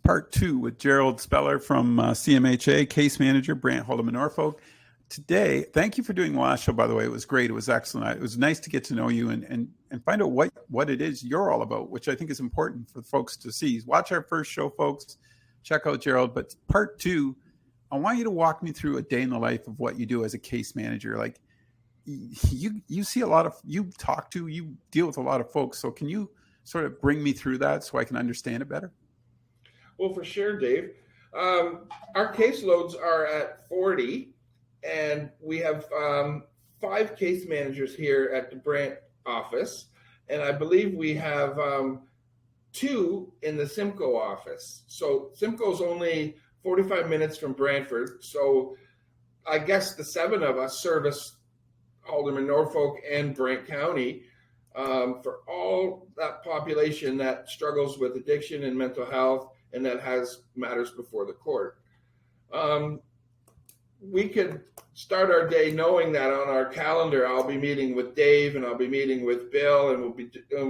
part two with Gerald Speller from CMHA, case manager, Brant Hold'em in Norfolk. Today, thank you for doing the last show, by the way. It was great. It was excellent. It was nice to get to know you and find out what it is you're all about, which I think is important for folks to see. Watch our first show, folks. Check out Gerald. But part two, I want you to walk me through a day in the life of what you do as a case manager. Like you see a lot of, you deal with a lot of folks. So can you sort of bring me through that so I can understand it better? Well, for sure, Dave. Our caseloads are at 40, and we have 5 case managers here at the Brant office, and I believe we have 2 in the Simcoe office. So Simcoe's only 45 minutes from Brantford, so I guess the 7 of us service Alderman, Norfolk, and Brant County for all that population that struggles with addiction and mental health and that has matters before the court. We could start our day knowing that on our calendar I'll be meeting with Dave and I'll be meeting with Bill, and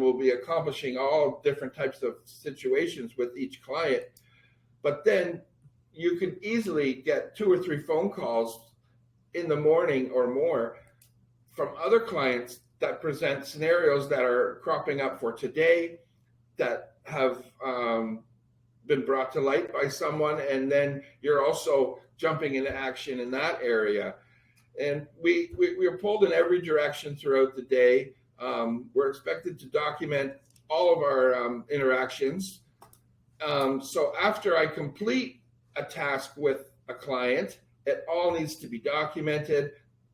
we'll be accomplishing all different types of situations with each client. But then you could easily get 2 or 3 phone calls in the morning or more from other clients that present scenarios that are cropping up for today that have been brought to light by someone, and then you're also jumping into action in that area. And we are pulled in every direction throughout the day. We're expected to document all of our interactions. So after I complete a task with a client, it all needs to be documented.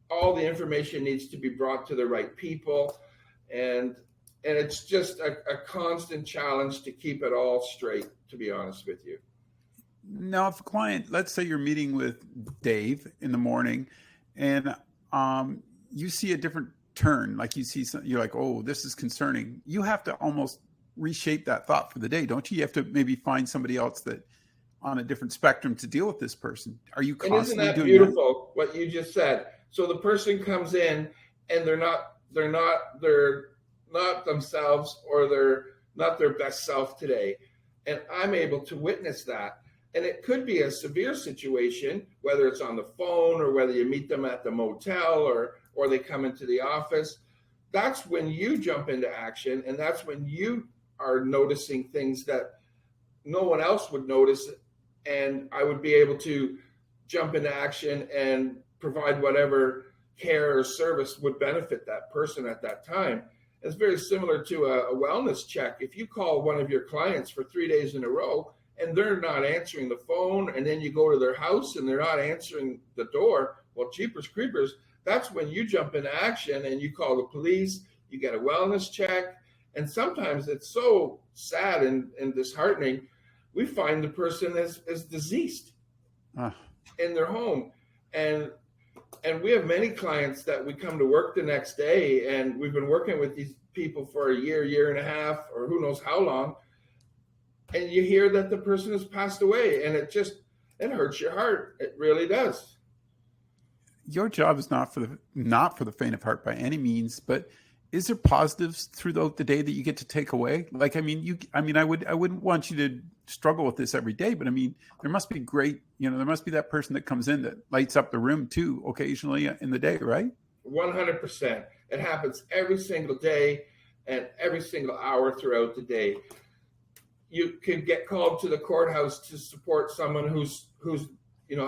All the information needs to be brought to the right people. And it's just a constant challenge to keep it all straight, to be honest with you. Now, if a client, let's say you're meeting with Dave in the morning and you see a different turn, like you see you're like, oh, this is concerning. You have to almost reshape that thought for the day, don't you? You have to maybe find somebody else that on a different spectrum to deal with this person. Are you constantly doing that? Isn't that beautiful, what you just said? So the person comes in and they're not themselves, or they're not their best self today. And I'm able to witness that. And it could be a severe situation, whether it's on the phone or whether you meet them at the motel or they come into the office. That's when you jump into action, and that's when you are noticing things that no one else would notice. And I would be able to jump into action and provide whatever care or service would benefit that person at that time. It's very similar to a wellness check. If you call one of your clients for 3 days in a row and they're not answering the phone, and then you go to their house and they're not answering the door, well, jeepers creepers, that's when you jump into action and you call the police, you get a wellness check. And sometimes it's so sad and disheartening. We find the person is deceased in their home. And we have many clients that we come to work the next day, and we've been working with these people for a year and a half, or who knows how long. And you hear that the person has passed away, and it hurts your heart. It really does. Your job is not for the faint of heart by any means, but is there positives throughout the day that you get to take away? Like, I wouldn't want you to struggle with this every day, but I mean, there must be there must be that person that comes in that lights up the room too, occasionally in the day, right? 100%. It happens every single day and every single hour throughout the day. You can get called to the courthouse to support someone who's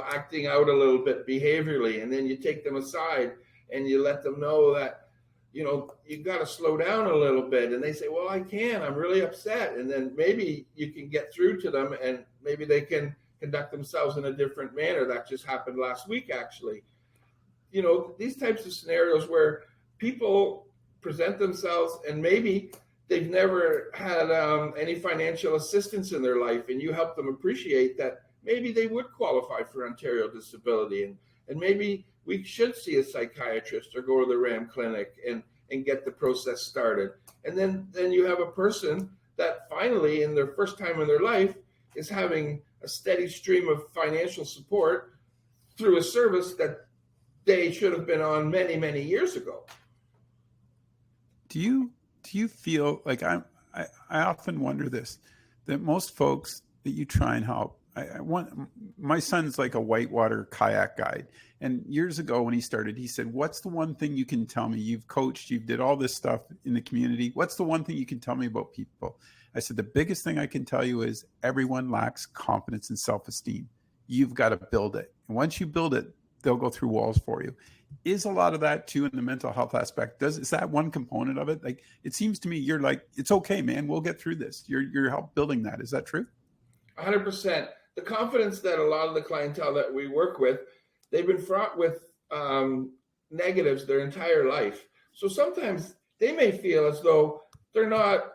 acting out a little bit behaviorally, and then you take them aside and you let them know that, you got to slow down a little bit. And they say, well, I'm really upset. And then maybe you can get through to them, and maybe they can conduct themselves in a different manner. That just happened last week, actually. These types of scenarios where people present themselves and maybe they've never had any financial assistance in their life, and you help them appreciate that maybe they would qualify for Ontario disability, and maybe we should see a psychiatrist or go to the RAM clinic and get the process started. And then you have a person that finally, in their first time in their life, is having a steady stream of financial support through a service that they should have been on many, many years ago. Do you feel like I often wonder this, that most folks, that you try and help? I want, my son's like a whitewater kayak guide. And years ago when he started, he said, what's the one thing you can tell me? You've coached, you've did all this stuff in the community. What's the one thing you can tell me about people? I said, the biggest thing I can tell you is everyone lacks confidence and self-esteem. You've got to build it. And once you build it, they'll go through walls for you. Is a lot of that too in the mental health aspect? Is that one component of it? Like, it seems to me you're like, it's okay, man, we'll get through this. You're help building that. Is that true? 100%. The confidence that a lot of the clientele that we work with, they've been fraught with negatives their entire life. So sometimes they may feel as though they're not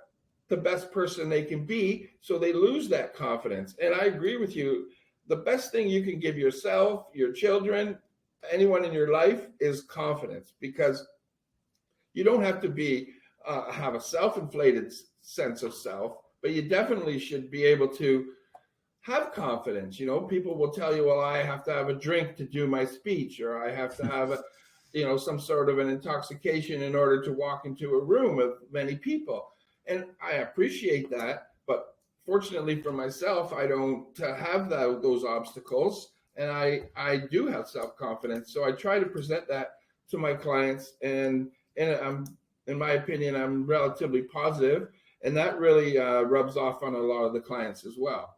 the best person they can be, so they lose that confidence. And I agree with you. The best thing you can give yourself, your children, anyone in your life is confidence, because you don't have to be have a self-inflated sense of self, but you definitely should be able to have confidence. You know, people will tell you, well, I have to have a drink to do my speech, or I have to have a, you know, some sort of an intoxication in order to walk into a room of many people. And I appreciate that, but fortunately for myself, I don't have those obstacles, and I do have self-confidence. So I try to present that to my clients, and I'm, in my opinion, I'm relatively positive, and that really rubs off on a lot of the clients as well.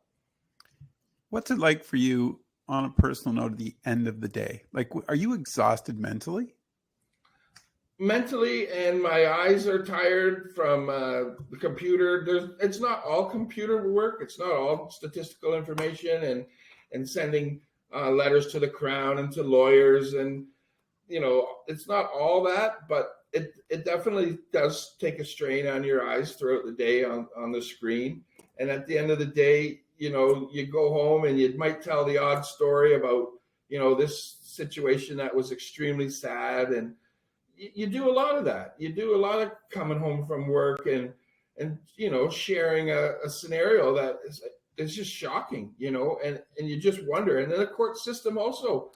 What's it like for you on a personal note at the end of the day? Like, are you exhausted mentally? Mentally, and my eyes are tired from the computer. It's not all computer work. It's not all statistical information and sending letters to the Crown and to lawyers. And, you know, it's not all that, but it definitely does take a strain on your eyes throughout the day on the screen. And at the end of the day, you know, you go home and you might tell the odd story about, you know, this situation that was extremely sad. And you do a lot of that. You do a lot of coming home from work and you know, sharing a scenario that is just shocking, you know, and you just wonder. And then the court system also,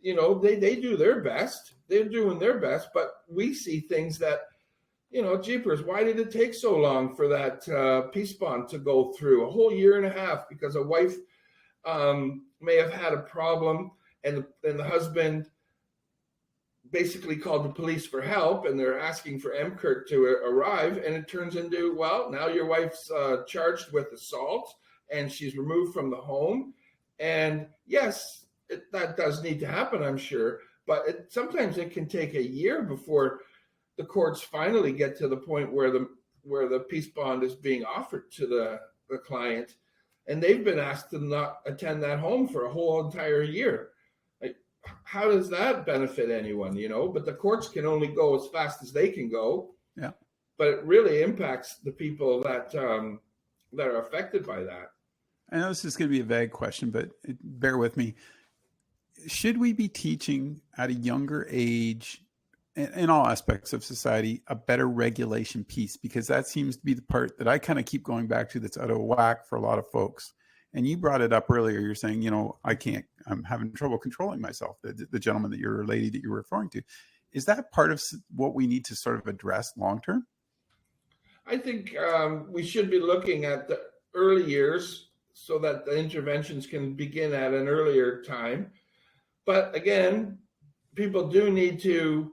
you know, they do their best. They're doing their best, but we see things that, you know, jeepers, why did it take so long for that peace bond to go through? A whole year and a half because a wife may have had a problem, and the husband basically called the police for help, and they're asking for MCERT to arrive, and it turns into, well, now your wife's charged with assault, and she's removed from the home. And yes, that does need to happen, I'm sure, but sometimes it can take a year before the courts finally get to the point where the peace bond is being offered to the client, and they've been asked to not attend that home for a whole entire year. Like, how does that benefit anyone, you know? But the courts can only go as fast as they can go. Yeah. But it really impacts the people that are affected by that. I know this is going to be a vague question, but bear with me. Should we be teaching at a younger age, in all aspects of society, a better regulation piece? Because that seems to be the part that I kind of keep going back to that's out of whack for a lot of folks. And you brought it up earlier. You're saying, you know, I'm having trouble controlling myself, the gentleman or lady that you're referring to. Is that part of what we need to sort of address long-term? I think we should be looking at the early years so that the interventions can begin at an earlier time. But again, people do need to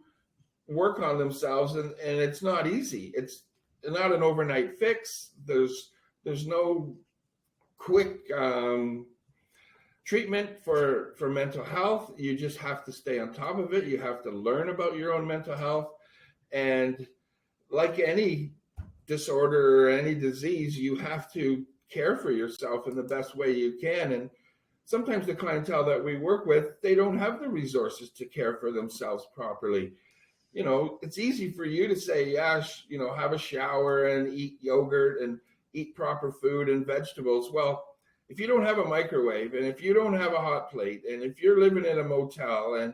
work on themselves, and it's not easy. It's not an overnight fix. There's no quick treatment for mental health. You just have to stay on top of it. You have to learn about your own mental health, and like any disorder or any disease, you have to care for yourself in the best way you can. And sometimes the clientele that we work with, they don't have the resources to care for themselves properly. You know, it's easy for you to say, yeah, you know, have a shower and eat yogurt and eat proper food and vegetables. Well, if you don't have a microwave, and if you don't have a hot plate, and if you're living in a motel, and,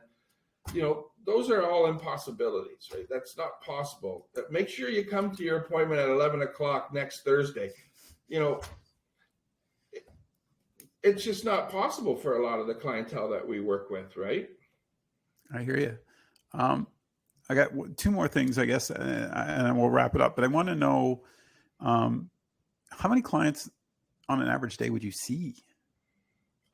you know, those are all impossibilities, right? That's not possible. But make sure you come to your appointment at 11 o'clock next Thursday. You know, it's just not possible for a lot of the clientele that we work with, right? I hear you. I got two more things, I guess, and we'll wrap it up. But I want to know how many clients on an average day would you see?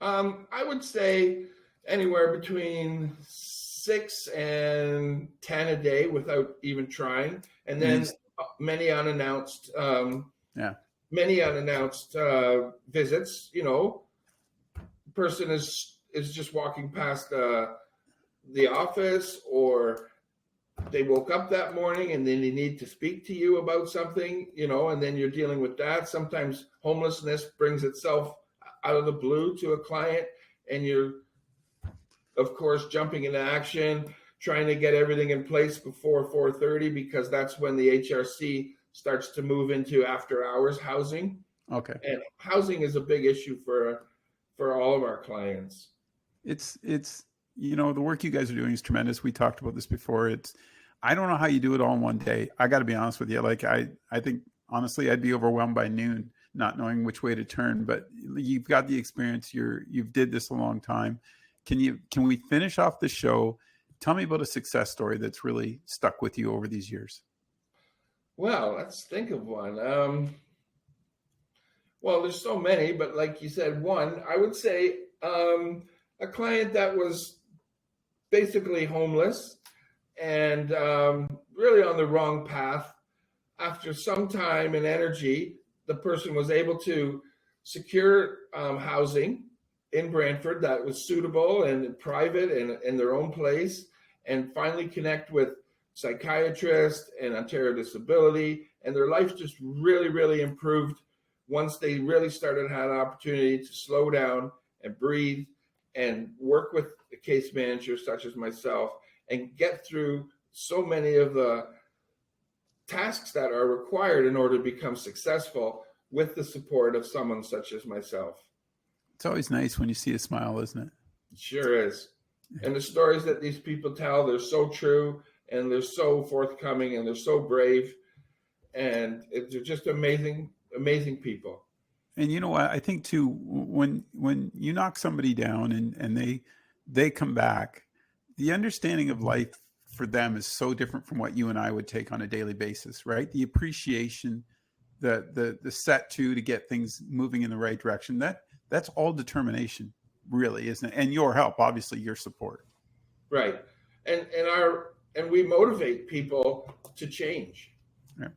I would say anywhere between 6 and 10 a day without even trying, and then many unannounced, Yeah. many unannounced visits. You know, person is just walking past the office, or they woke up that morning and then they need to speak to you about something, you know, and then you're dealing with that. Sometimes homelessness brings itself out of the blue to a client, and you're, of course, jumping into action, trying to get everything in place before 4:30, because that's when the HRC starts to move into after hours housing. Okay. And housing is a big issue for all of our clients. It's you know, the work you guys are doing is tremendous. We talked about this before. I don't know how you do it all in one day. I got to be honest with you. Like I think honestly, I'd be overwhelmed by noon, not knowing which way to turn. But you've got the experience. You've did this a long time. Can we finish off the show? Tell me about a success story that's really stuck with you over these years. Well, let's think of one. Well, there's so many, but like you said, one, I would say a client that was basically homeless and really on the wrong path. After some time and energy, the person was able to secure housing in Brantford that was suitable and private and in their own place, and finally connect with psychiatrists and Ontario Disability, and their life just really, really improved once they really started had an opportunity to slow down and breathe and work with a case manager such as myself and get through so many of the tasks that are required in order to become successful with the support of someone such as myself. It's always nice when you see a smile, isn't it? It sure is. And the stories that these people tell, they're so true, and they're so forthcoming, and they're so brave, and they're just amazing, amazing people. And you know what? I think too, when you knock somebody down and they come back, the understanding of life for them is so different from what you and I would take on a daily basis, right? The appreciation, the set to get things moving in the right direction. That's all determination, really, isn't it? And your help, obviously, your support. Right. And we motivate people to change. Yeah.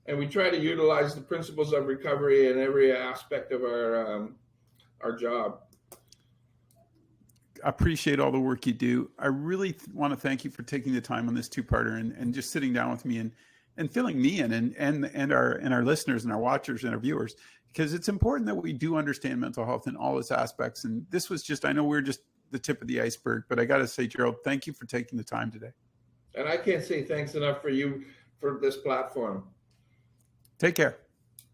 And we try to utilize the principles of recovery in every aspect of our job. I appreciate all the work you do. I really want to thank you for taking the time on this two-parter and just sitting down with me and filling me in and our listeners and our watchers and our viewers, because it's important that we do understand mental health in all its aspects. And this was just, I know we're just the tip of the iceberg, but I got to say, Gerald, thank you for taking the time today. And I can't say thanks enough for you for this platform. Take care.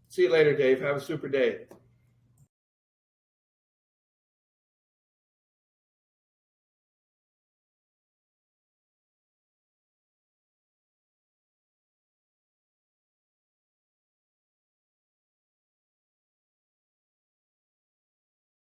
See you later, Dave. Have a super day.